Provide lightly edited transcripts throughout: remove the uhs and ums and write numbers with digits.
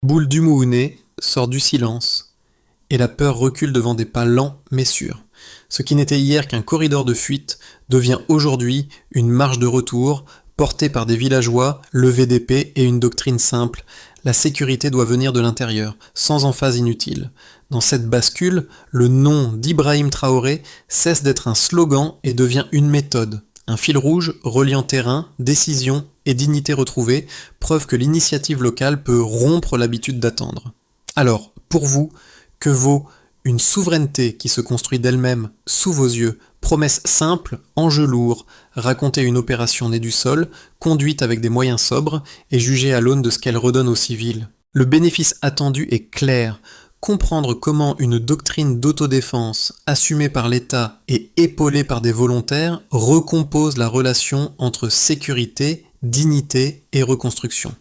Boule Dumouhuné sort du silence, et la peur recule devant des pas lents mais sûrs. Ce qui n'était hier qu'un corridor de fuite devient aujourd'hui une marche de retour, portée par des villageois, levés d'épée et une doctrine simple. La sécurité doit venir de l'intérieur, sans emphase inutile. Dans cette bascule, le nom d'Ibrahim Traoré cesse d'être un slogan et devient une méthode. Un fil rouge reliant terrain, décision et dignité retrouvée, preuve que l'initiative locale peut rompre l'habitude d'attendre. Alors, pour vous, que vaut une souveraineté qui se construit d'elle-même sous vos yeux, promesse simple, enjeu lourd, raconter une opération née du sol, conduite avec des moyens sobres et jugée à l'aune de ce qu'elle redonne aux civils. Le bénéfice attendu est clair. Comprendre comment une doctrine d'autodéfense, assumée par l'État et épaulée par des volontaires, recompose la relation entre sécurité, dignité et reconstruction.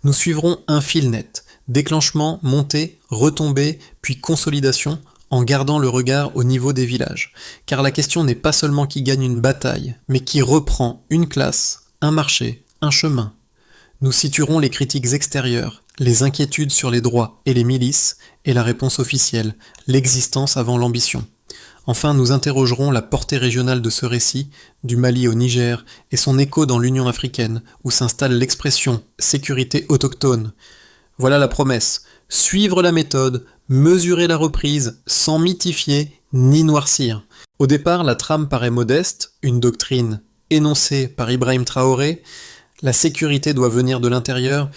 Nous suivrons un fil net, déclenchement, montée, retombée, puis consolidation, en gardant le regard au niveau des villages. Car la question n'est pas seulement qui gagne une bataille, mais qui reprend une classe, un marché, un chemin. Nous situerons les critiques extérieures, les inquiétudes sur les droits et les milices, et la réponse officielle, l'existence avant l'ambition. Enfin, nous interrogerons la portée régionale de ce récit, du Mali au Niger, et son écho dans l'Union africaine, où s'installe l'expression « sécurité autochtone ». Voilà la promesse, suivre la méthode, mesurer la reprise, sans mythifier ni noircir. Au départ, la trame paraît modeste, une doctrine énoncée par Ibrahim Traoré, la sécurité doit venir de l'intérieur,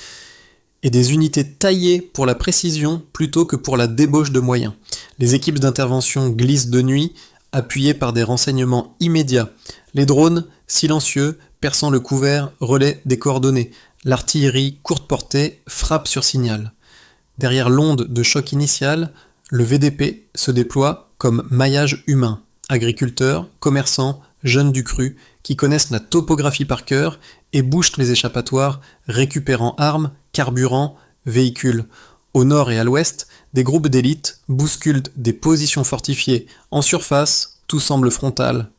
et des unités taillées pour la précision plutôt que pour la débauche de moyens. Les équipes d'intervention glissent de nuit, appuyées par des renseignements immédiats. Les drones, silencieux, perçant le couvert, relaient des coordonnées. L'artillerie courte portée frappe sur signal. Derrière l'onde de choc initial, le VDP se déploie comme maillage humain. Agriculteurs, commerçants, jeunes du cru, qui connaissent la topographie par cœur et bouchent les échappatoires, récupérant armes, carburant, véhicules. Au nord et à l'ouest, des groupes d'élite bousculent des positions fortifiées. En surface, tout semble frontal.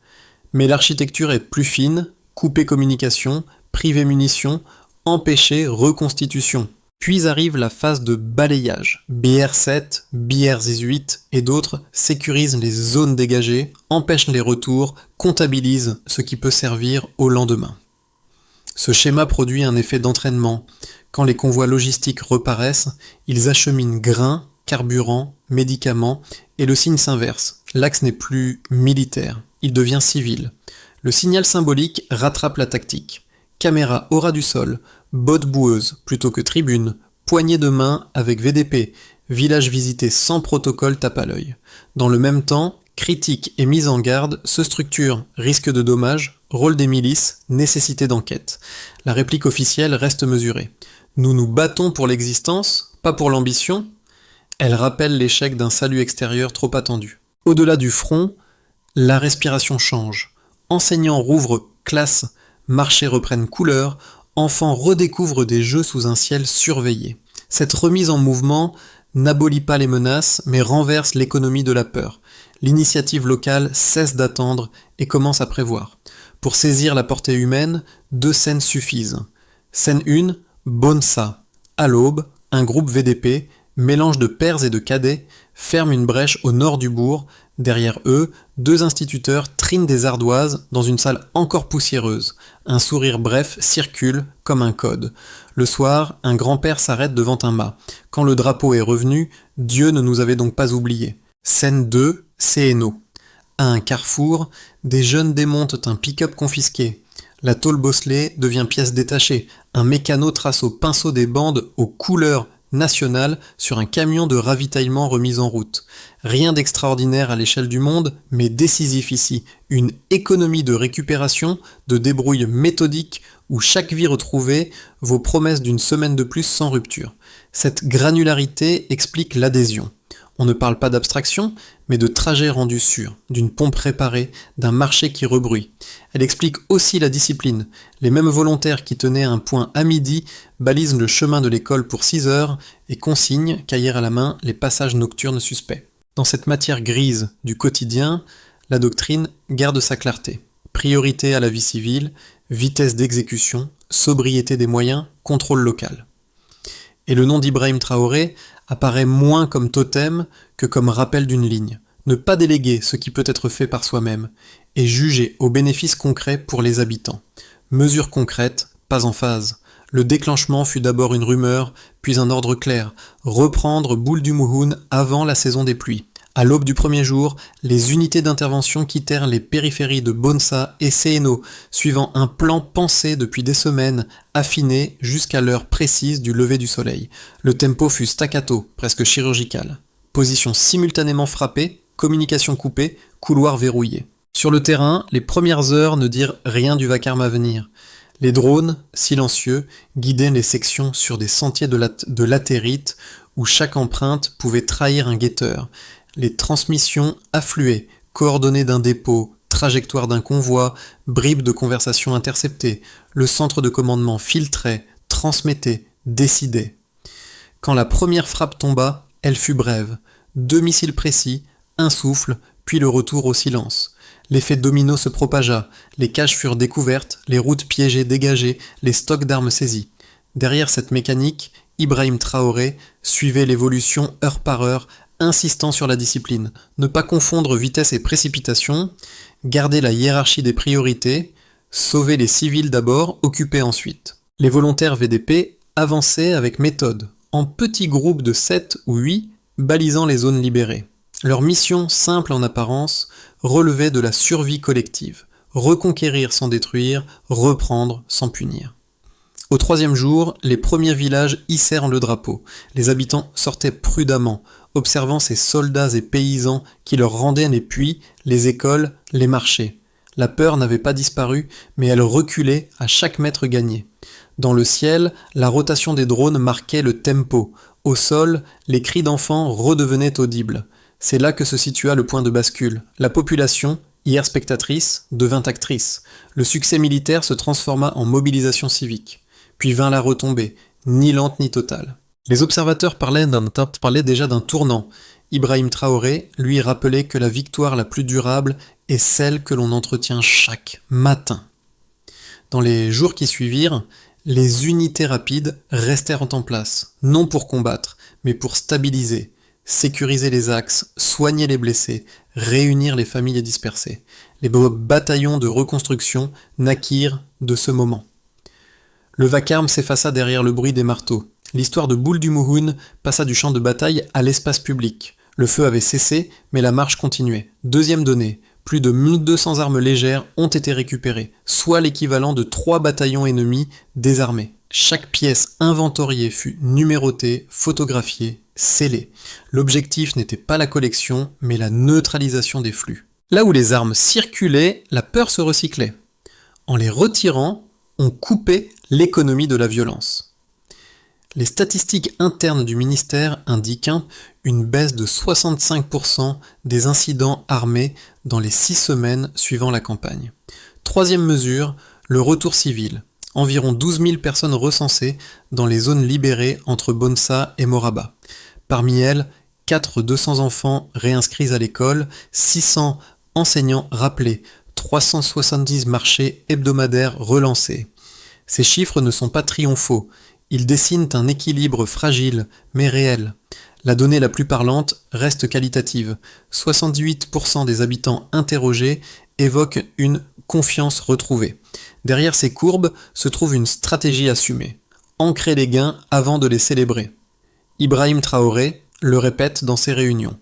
Mais l'architecture est plus fine, couper communication, priver munitions, empêcher reconstitution. Puis arrive la phase de balayage. BR7, BR18 et d'autres sécurisent les zones dégagées, empêchent les retours, comptabilisent ce qui peut servir au lendemain. Ce schéma produit un effet d'entraînement. Quand les convois logistiques reparaissent, ils acheminent grains, carburant, médicaments, et le signe s'inverse. L'axe n'est plus militaire, il devient civil. Le signal symbolique rattrape la tactique. Caméra au ras du sol, botte boueuse plutôt que tribune, poignée de main avec VDP, village visité sans protocole tape à l'œil. Dans le même temps, critique et mise en garde se structurent, risque de dommages, rôle des milices, nécessité d'enquête. La réplique officielle reste mesurée. Nous nous battons pour l'existence, pas pour l'ambition. Elle rappelle l'échec d'un salut extérieur trop attendu. Au-delà du front, la respiration change. Enseignants rouvrent classe, marchés reprennent couleur, enfants redécouvrent des jeux sous un ciel surveillé. Cette remise en mouvement n'abolit pas les menaces, mais renverse l'économie de la peur. L'initiative locale cesse d'attendre et commence à prévoir. Pour saisir la portée humaine, 2 scènes suffisent. Scène 1, Bonsa. À l'aube, un groupe VDP, mélange de pères et de cadets, ferme une brèche au nord du bourg. Derrière eux, 2 instituteurs trinent des ardoises dans une salle encore poussiéreuse. Un sourire bref circule comme un code. Le soir, un grand-père s'arrête devant un mât. Quand le drapeau est revenu, Dieu ne nous avait donc pas oubliés. Scène 2, CNO. À un carrefour, des jeunes démontent un pick-up confisqué. La tôle bosselée devient pièce détachée. Un mécano trace au pinceau des bandes aux couleurs nationales sur un camion de ravitaillement remis en route. Rien d'extraordinaire à l'échelle du monde, mais décisif ici. Une économie de récupération, de débrouille méthodique où chaque vie retrouvée vaut promesse d'une semaine de plus sans rupture. Cette granularité explique l'adhésion. On ne parle pas d'abstraction, mais de trajet rendu sûr, d'une pompe réparée, d'un marché qui rebruit. Elle explique aussi la discipline. Les mêmes volontaires qui tenaient un point à midi balisent le chemin de l'école pour 6 heures et consignent, cahier à la main, les passages nocturnes suspects. Dans cette matière grise du quotidien, la doctrine garde sa clarté. Priorité à la vie civile, vitesse d'exécution, sobriété des moyens, contrôle local. Et le nom d'Ibrahim Traoré apparaît moins comme totem que comme rappel d'une ligne. Ne pas déléguer ce qui peut être fait par soi-même, et juger aux bénéfices concrets pour les habitants. Mesures concrètes, pas en phase. Le déclenchement fut d'abord une rumeur, puis un ordre clair, reprendre Boul du Mouhoun avant la saison des pluies. À l'aube du premier jour, les unités d'intervention quittèrent les périphéries de Bonsa et Séhéno, suivant un plan pensé depuis des semaines, affiné jusqu'à l'heure précise du lever du soleil. Le tempo fut staccato, presque chirurgical. Position simultanément frappée, communication coupée, couloir verrouillé. Sur le terrain, les premières heures ne dirent rien du vacarme à venir. Les drones, silencieux, guidaient les sections sur des sentiers de latérite où chaque empreinte pouvait trahir un guetteur. Les transmissions affluaient, coordonnées d'un dépôt, trajectoire d'un convoi, bribes de conversation interceptées. Le centre de commandement filtrait, transmettait, décidait. Quand la première frappe tomba, elle fut brève. 2 missiles précis, un souffle, puis le retour au silence. L'effet domino se propagea, les cages furent découvertes, les routes piégées dégagées, les stocks d'armes saisis. Derrière cette mécanique, Ibrahim Traoré suivait l'évolution heure par heure, insistant sur la discipline, ne pas confondre vitesse et précipitation, garder la hiérarchie des priorités, sauver les civils d'abord, occuper ensuite. Les volontaires VDP avançaient avec méthode, en petits groupes de 7 ou 8, balisant les zones libérées. Leur mission, simple en apparence, relevait de la survie collective, reconquérir sans détruire, reprendre sans punir. Au 3e jour, les premiers villages hissèrent le drapeau. Les habitants sortaient prudemment, observant ces soldats et paysans qui leur rendaient les puits, les écoles, les marchés. La peur n'avait pas disparu, mais elle reculait à chaque mètre gagné. Dans le ciel, la rotation des drones marquait le tempo. Au sol, les cris d'enfants redevenaient audibles. C'est là que se situa le point de bascule. La population, hier spectatrice, devint actrice. Le succès militaire se transforma en mobilisation civique. Puis vint la retombée, ni lente ni totale. Les observateurs parlaient déjà d'un tournant. Ibrahim Traoré lui rappelait que la victoire la plus durable est celle que l'on entretient chaque matin. Dans les jours qui suivirent, les unités rapides restèrent en place, non pour combattre, mais pour stabiliser, sécuriser les axes, soigner les blessés, réunir les familles dispersées. Les bataillons de reconstruction naquirent de ce moment. Le vacarme s'effaça derrière le bruit des marteaux. L'histoire de Boul du Mouhoun passa du champ de bataille à l'espace public. Le feu avait cessé, mais la marche continuait. Deuxième donnée, plus de 1200 armes légères ont été récupérées, soit l'équivalent de 3 bataillons ennemis désarmés. Chaque pièce inventoriée fut numérotée, photographiée, scellée. L'objectif n'était pas la collection, mais la neutralisation des flux. Là où les armes circulaient, la peur se recyclait. En les retirant, on coupait l'économie de la violence. Les statistiques internes du ministère indiquent une baisse de 65% des incidents armés dans les 6 semaines suivant la campagne. 3e mesure, le retour civil. Environ 12 000 personnes recensées dans les zones libérées entre Bonsa et Moraba. Parmi elles, 200 enfants réinscrits à l'école, 600 enseignants rappelés, 370 marchés hebdomadaires relancés. Ces chiffres ne sont pas triomphaux, ils dessinent un équilibre fragile, mais réel. La donnée la plus parlante reste qualitative. 78% des habitants interrogés évoquent une confiance retrouvée. Derrière ces courbes se trouve une stratégie assumée. Ancrer les gains avant de les célébrer. Ibrahim Traoré le répète dans ses réunions.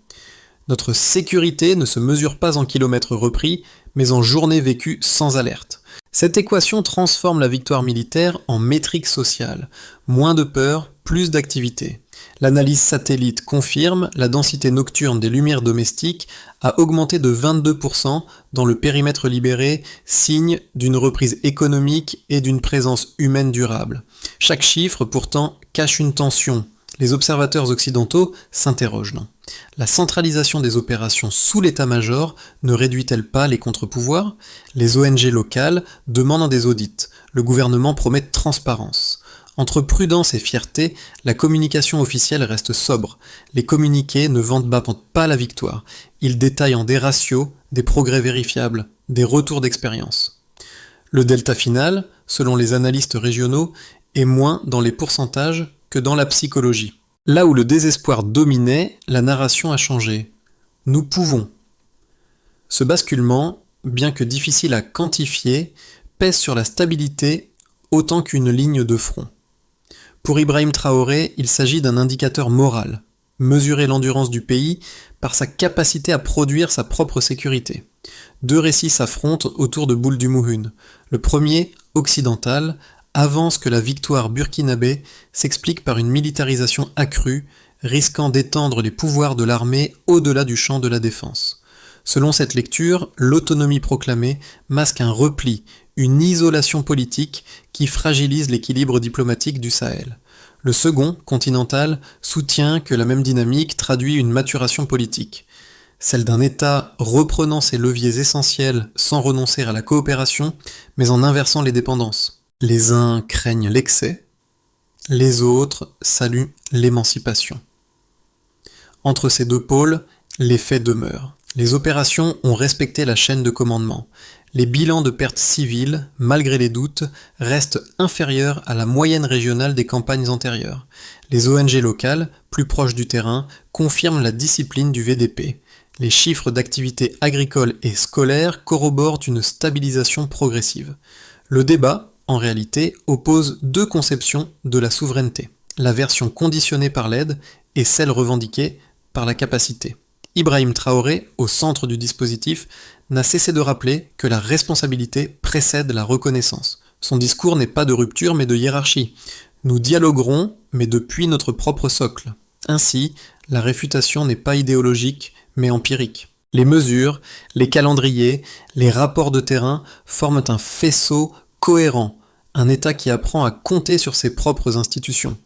Notre sécurité ne se mesure pas en kilomètres repris, mais en journées vécues sans alerte. Cette équation transforme la victoire militaire en métrique sociale. Moins de peur, plus d'activité. L'analyse satellite confirme la densité nocturne des lumières domestiques a augmenté de 22% dans le périmètre libéré, signe d'une reprise économique et d'une présence humaine durable. Chaque chiffre, pourtant, cache une tension. Les observateurs occidentaux s'interrogent. La centralisation des opérations sous l'état-major ne réduit-elle pas les contre-pouvoirs ? Les ONG locales demandent des audits. Le gouvernement promet transparence. Entre prudence et fierté, la communication officielle reste sobre. Les communiqués ne vantent pas la victoire. Ils détaillent en des ratios, des progrès vérifiables, des retours d'expérience. Le delta final, selon les analystes régionaux, est moins dans les pourcentages que dans la psychologie. Là où le désespoir dominait, la narration a changé. Nous pouvons. Ce basculement, bien que difficile à quantifier, pèse sur la stabilité autant qu'une ligne de front. Pour Ibrahim Traoré, il s'agit d'un indicateur moral, mesurer l'endurance du pays par sa capacité à produire sa propre sécurité. Deux récits s'affrontent autour de Bould Mouhoun. Le premier, occidental, avance que la victoire burkinabé s'explique par une militarisation accrue, risquant d'étendre les pouvoirs de l'armée au-delà du champ de la défense. Selon cette lecture, l'autonomie proclamée masque un repli, une isolation politique qui fragilise l'équilibre diplomatique du Sahel. Le second, continental, soutient que la même dynamique traduit une maturation politique, celle d'un État reprenant ses leviers essentiels sans renoncer à la coopération, mais en inversant les dépendances. Les uns craignent l'excès, les autres saluent l'émancipation. Entre ces deux pôles, les faits demeurent. Les opérations ont respecté la chaîne de commandement. Les bilans de pertes civiles, malgré les doutes, restent inférieurs à la moyenne régionale des campagnes antérieures. Les ONG locales, plus proches du terrain, confirment la discipline du VDP. Les chiffres d'activité agricole et scolaire corroborent une stabilisation progressive. Le débat, en réalité, oppose deux conceptions de la souveraineté, la version conditionnée par l'aide et celle revendiquée par la capacité. Ibrahim Traoré, au centre du dispositif, n'a cessé de rappeler que la responsabilité précède la reconnaissance. Son discours n'est pas de rupture mais de hiérarchie. Nous dialoguerons, mais depuis notre propre socle. Ainsi, la réfutation n'est pas idéologique, mais empirique. Les mesures, les calendriers, les rapports de terrain forment un faisceau cohérent, un État qui apprend à compter sur ses propres institutions.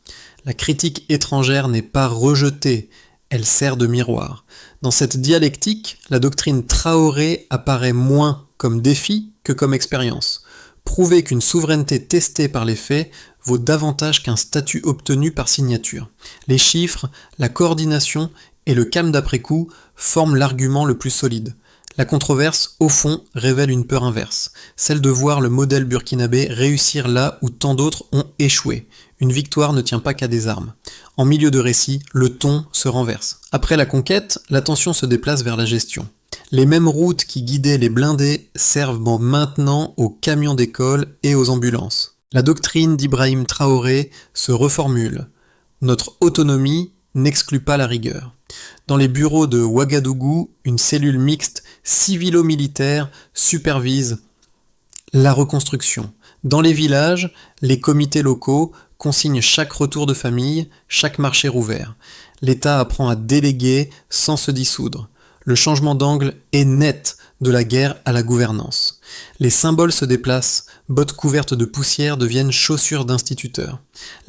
La critique étrangère n'est pas rejetée, elle sert de miroir. Dans cette dialectique, la doctrine Traoré apparaît moins comme défi que comme expérience. Prouver qu'une souveraineté testée par les faits vaut davantage qu'un statut obtenu par signature. Les chiffres, la coordination et le calme d'après-coup forment l'argument le plus solide. La controverse, au fond, révèle une peur inverse, celle de voir le modèle burkinabé réussir là où tant d'autres ont échoué. Une victoire ne tient pas qu'à des armes. En milieu de récit, le ton se renverse. Après la conquête, l'attention se déplace vers la gestion. Les mêmes routes qui guidaient les blindés servent maintenant aux camions d'école et aux ambulances. La doctrine d'Ibrahim Traoré se reformule. Notre autonomie n'exclut pas la rigueur. Dans les bureaux de Ouagadougou, une cellule mixte civilo-militaire supervise la reconstruction. Dans les villages, les comités locaux consignent chaque retour de famille, chaque marché rouvert. L'État apprend à déléguer sans se dissoudre. Le changement d'angle est net de la guerre à la gouvernance. Les symboles se déplacent, bottes couvertes de poussière deviennent chaussures d'instituteurs.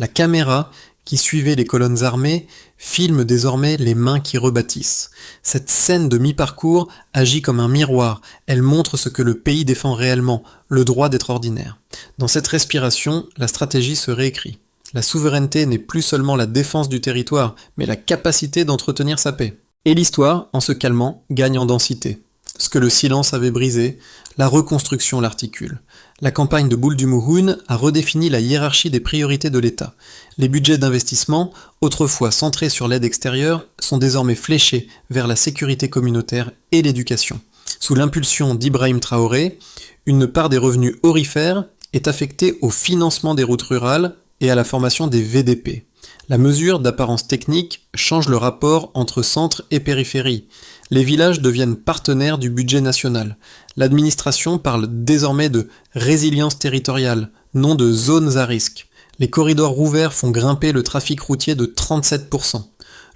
La caméra, qui suivait les colonnes armées, filme désormais les mains qui rebâtissent. Cette scène de mi-parcours agit comme un miroir, elle montre ce que le pays défend réellement, le droit d'être ordinaire. Dans cette respiration, la stratégie se réécrit. La souveraineté n'est plus seulement la défense du territoire, mais la capacité d'entretenir sa paix. Et l'histoire, en se calmant, gagne en densité. Ce que le silence avait brisé, la reconstruction l'articule. La campagne de Bould Mouhoun a redéfini la hiérarchie des priorités de l'État. Les budgets d'investissement, autrefois centrés sur l'aide extérieure, sont désormais fléchés vers la sécurité communautaire et l'éducation. Sous l'impulsion d'Ibrahim Traoré, une part des revenus aurifères est affectée au financement des routes rurales et à la formation des VDP. La mesure, d'apparence technique, change le rapport entre centre et périphérie. Les villages deviennent partenaires du budget national. L'administration parle désormais de résilience territoriale, non de zones à risque. Les corridors rouverts font grimper le trafic routier de 37%.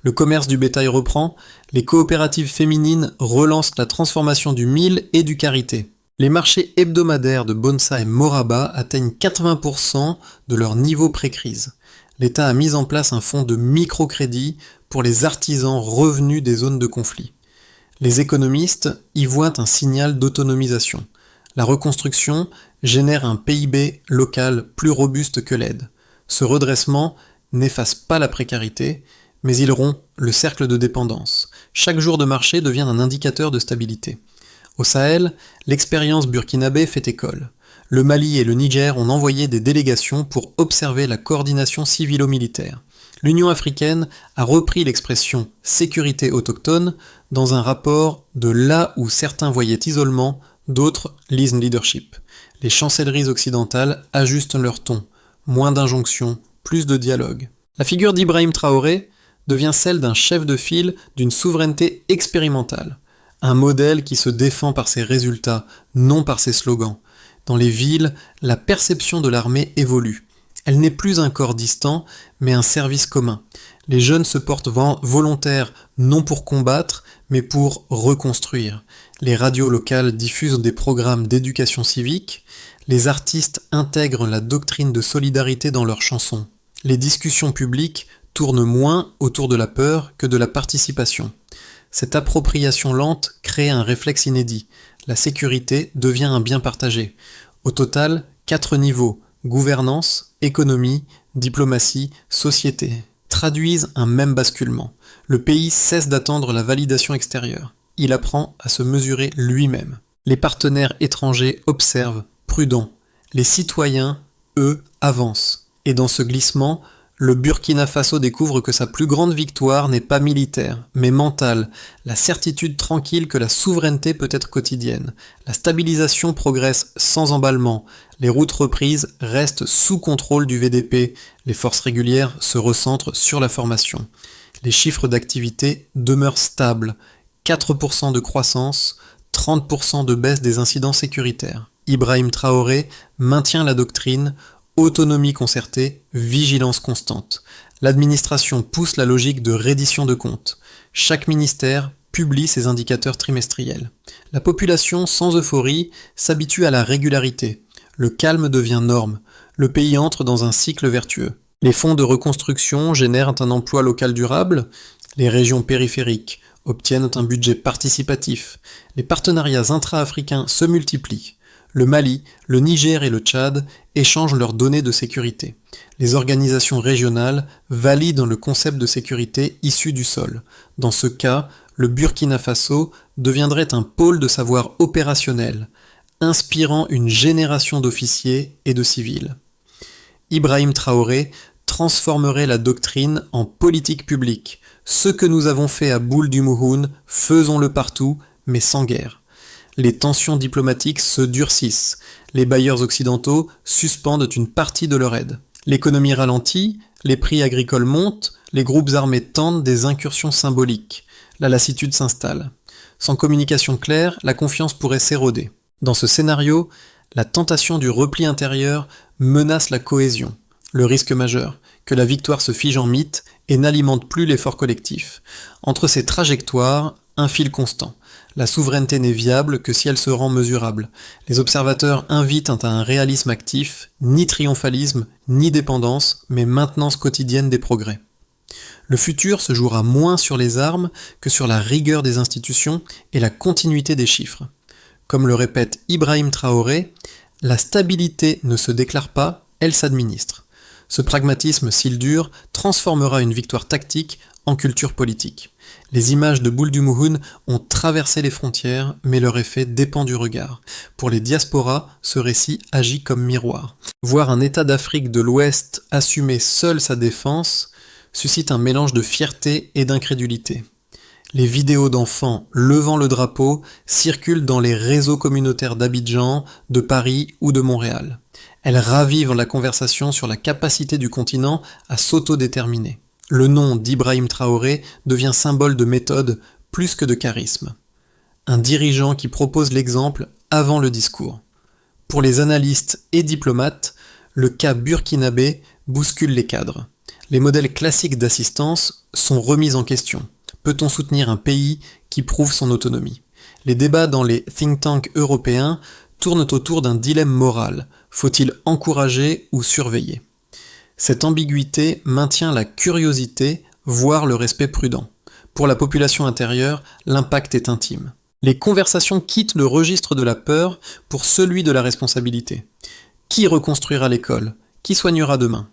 Le commerce du bétail reprend, les coopératives féminines relancent la transformation du mil et du karité. Les marchés hebdomadaires de Bonsa et Moraba atteignent 80% de leur niveau pré-crise. L'État a mis en place un fonds de microcrédit pour les artisans revenus des zones de conflit. Les économistes y voient un signal d'autonomisation. La reconstruction génère un PIB local plus robuste que l'aide. Ce redressement n'efface pas la précarité, mais il rompt le cercle de dépendance. Chaque jour de marché devient un indicateur de stabilité. Au Sahel, l'expérience burkinabé fait école. Le Mali et le Niger ont envoyé des délégations pour observer la coordination civilo-militaire. L'Union africaine a repris l'expression « sécurité autochtone » dans un rapport de là où certains voyaient isolement, d'autres lisent leadership. Les chancelleries occidentales ajustent leur ton, moins d'injonctions, plus de dialogue. La figure d'Ibrahim Traoré devient celle d'un chef de file d'une souveraineté expérimentale, un modèle qui se défend par ses résultats, non par ses slogans. Dans les villes, la perception de l'armée évolue. Elle n'est plus un corps distant, mais un service commun. Les jeunes se portent volontaires non pour combattre, mais pour reconstruire. Les radios locales diffusent des programmes d'éducation civique. Les artistes intègrent la doctrine de solidarité dans leurs chansons. Les discussions publiques tournent moins autour de la peur que de la participation. Cette appropriation lente crée un réflexe inédit. La sécurité devient un bien partagé. Au total, 4 niveaux, gouvernance, économie, diplomatie, société, traduisent un même basculement. Le pays cesse d'attendre la validation extérieure. Il apprend à se mesurer lui-même. Les partenaires étrangers observent, prudents. Les citoyens, eux, avancent. Et dans ce glissement, le Burkina Faso découvre que sa plus grande victoire n'est pas militaire, mais mentale, la certitude tranquille que la souveraineté peut être quotidienne. La stabilisation progresse sans emballement, les routes reprises restent sous contrôle du VDP, les forces régulières se recentrent sur la formation. Les chiffres d'activité demeurent stables, 4% de croissance, 30% de baisse des incidents sécuritaires. Ibrahim Traoré maintient la doctrine, autonomie concertée, vigilance constante. L'administration pousse la logique de reddition de comptes. Chaque ministère publie ses indicateurs trimestriels. La population, sans euphorie, s'habitue à la régularité. Le calme devient norme. Le pays entre dans un cycle vertueux. Les fonds de reconstruction génèrent un emploi local durable. Les régions périphériques obtiennent un budget participatif. Les partenariats intra-africains se multiplient. Le Mali, le Niger et le Tchad échangent leurs données de sécurité. Les organisations régionales valident le concept de sécurité issu du sol. Dans ce cas, le Burkina Faso deviendrait un pôle de savoir opérationnel, inspirant une génération d'officiers et de civils. Ibrahim Traoré transformerait la doctrine en politique publique. Ce que nous avons fait à Boul du Mouhoun, faisons-le partout, mais sans guerre. Les tensions diplomatiques se durcissent. Les bailleurs occidentaux suspendent une partie de leur aide. L'économie ralentit, les prix agricoles montent, les groupes armés tentent des incursions symboliques. La lassitude s'installe. Sans communication claire, la confiance pourrait s'éroder. Dans ce scénario, la tentation du repli intérieur menace la cohésion. Le risque majeur, que la victoire se fige en mythe et n'alimente plus l'effort collectif. Entre ces trajectoires, un fil constant. La souveraineté n'est viable que si elle se rend mesurable. Les observateurs invitent à un réalisme actif, ni triomphalisme, ni dépendance, mais maintenance quotidienne des progrès. Le futur se jouera moins sur les armes que sur la rigueur des institutions et la continuité des chiffres. Comme le répète Ibrahim Traoré, la stabilité ne se déclare pas, elle s'administre. Ce pragmatisme, s'il dure, transformera une victoire tactique en culture politique. Les images de Boul du Mouhoun ont traversé les frontières, mais leur effet dépend du regard. Pour les diasporas, ce récit agit comme miroir. Voir un État d'Afrique de l'Ouest assumer seul sa défense suscite un mélange de fierté et d'incrédulité. Les vidéos d'enfants levant le drapeau circulent dans les réseaux communautaires d'Abidjan, de Paris ou de Montréal. Elles ravivent la conversation sur la capacité du continent à s'autodéterminer. Le nom d'Ibrahim Traoré devient symbole de méthode plus que de charisme. Un dirigeant qui propose l'exemple avant le discours. Pour les analystes et diplomates, le cas burkinabé bouscule les cadres. Les modèles classiques d'assistance sont remis en question. Peut-on soutenir un pays qui prouve son autonomie ? Les débats dans les think tanks européens tournent autour d'un dilemme moral. Faut-il encourager ou surveiller ? Cette ambiguïté maintient la curiosité, voire le respect prudent. Pour la population intérieure, l'impact est intime. Les conversations quittent le registre de la peur pour celui de la responsabilité. Qui reconstruira l'école ? Qui soignera demain ?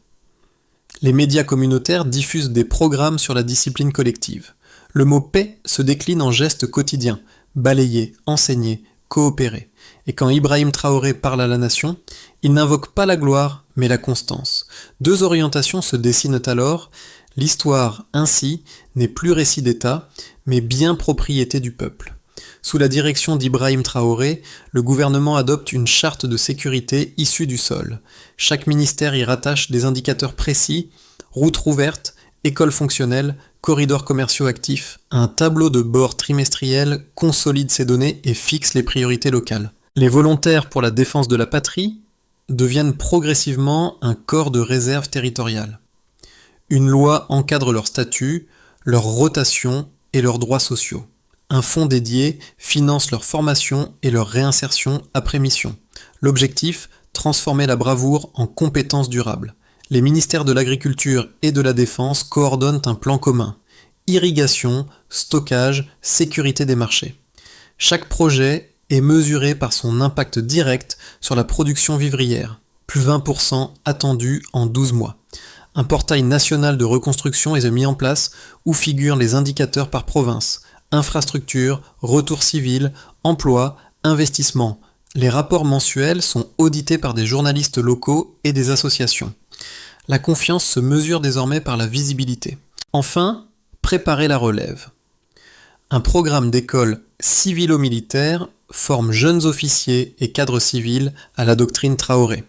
Les médias communautaires diffusent des programmes sur la discipline collective. Le mot paix se décline en gestes quotidiens, balayer, enseigner, coopérer. Et quand Ibrahim Traoré parle à la nation, il n'invoque pas la gloire, mais la constance. Deux orientations se dessinent alors, L'histoire, ainsi, n'est plus récit d'État, mais bien propriété du peuple. Sous la direction d'Ibrahim Traoré, le gouvernement adopte une charte de sécurité issue du sol. Chaque ministère y rattache des indicateurs précis, routes rouvertes, écoles fonctionnelles, corridors commerciaux actifs. Un tableau de bord trimestriel consolide ces données et fixe les priorités locales. Les volontaires pour la défense de la patrie deviennent progressivement un corps de réserve territoriale. Une loi encadre leur statut, leur rotation et leurs droits sociaux. Un fonds dédié finance leur formation et leur réinsertion après mission. L'objectif, transformer la bravoure en compétences durables. Les ministères de l'Agriculture et de la Défense coordonnent un plan commun. Irrigation, stockage, sécurité des marchés. Chaque projet est mesuré par son impact direct sur la production vivrière, plus 20% attendu en 12 mois. Un portail national de reconstruction est mis en place où figurent les indicateurs par province, infrastructure, retour civil, emploi, investissement. Les rapports mensuels sont audités par des journalistes locaux et des associations. La confiance se mesure désormais par la visibilité. Enfin, préparer la relève. Un programme d'école civilo-militaire forme jeunes officiers et cadres civils à la doctrine Traoré.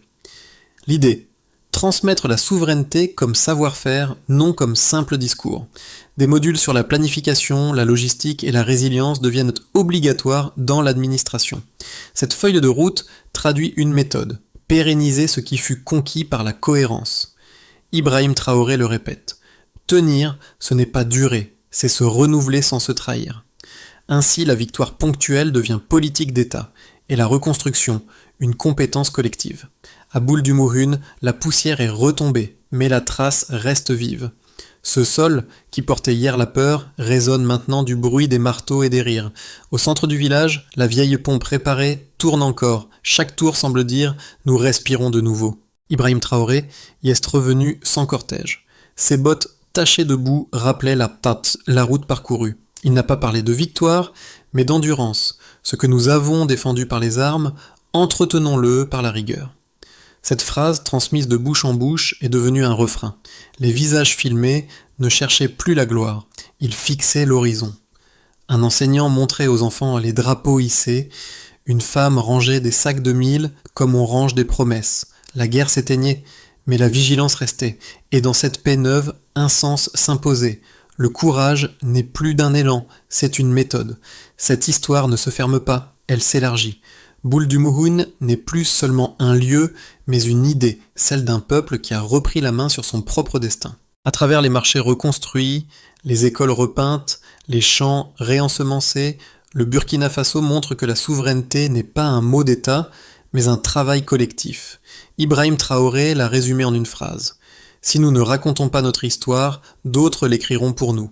L'idée, transmettre la souveraineté comme savoir-faire, non comme simple discours. Des modules sur la planification, la logistique et la résilience deviennent obligatoires dans l'administration. Cette feuille de route traduit une méthode, pérenniser ce qui fut conquis par la cohérence. Ibrahim Traoré le répète, tenir, ce n'est pas durer, c'est se renouveler sans se trahir. Ainsi, la victoire ponctuelle devient politique d'État, et la reconstruction, une compétence collective. À Boul-du-Mouhoun, la poussière est retombée, mais la trace reste vive. Ce sol, qui portait hier la peur, résonne maintenant du bruit des marteaux et des rires. Au centre du village, la vieille pompe réparée tourne encore. Chaque tour semble dire « Nous respirons de nouveau ». Ibrahim Traoré y est revenu sans cortège. Ses bottes tachées de boue rappelaient la route parcourue. Il n'a pas parlé de victoire, mais d'endurance. Ce que nous avons défendu par les armes, entretenons-le par la rigueur. Cette phrase, transmise de bouche en bouche, est devenue un refrain. Les visages filmés ne cherchaient plus la gloire, ils fixaient l'horizon. Un enseignant montrait aux enfants les drapeaux hissés, une femme rangeait des sacs de mil comme on range des promesses. La guerre s'éteignait, mais la vigilance restait, et dans cette paix neuve, un sens s'imposait. Le courage n'est plus d'un élan, c'est une méthode. Cette histoire ne se ferme pas, elle s'élargit. Boul-du-Mouhoun n'est plus seulement un lieu, mais une idée, celle d'un peuple qui a repris la main sur son propre destin. À travers les marchés reconstruits, les écoles repeintes, les champs réensemencés, le Burkina Faso montre que la souveraineté n'est pas un mot d'État, mais un travail collectif. Ibrahim Traoré l'a résumé en une phrase. Si nous ne racontons pas notre histoire, d'autres l'écriront pour nous.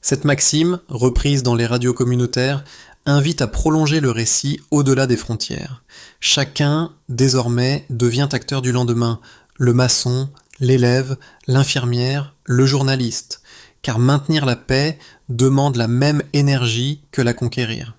Cette maxime, reprise dans les radios communautaires, invite à prolonger le récit au-delà des frontières. Chacun, désormais, devient acteur du lendemain, le maçon, l'élève, l'infirmière, le journaliste, car maintenir la paix demande la même énergie que la conquérir.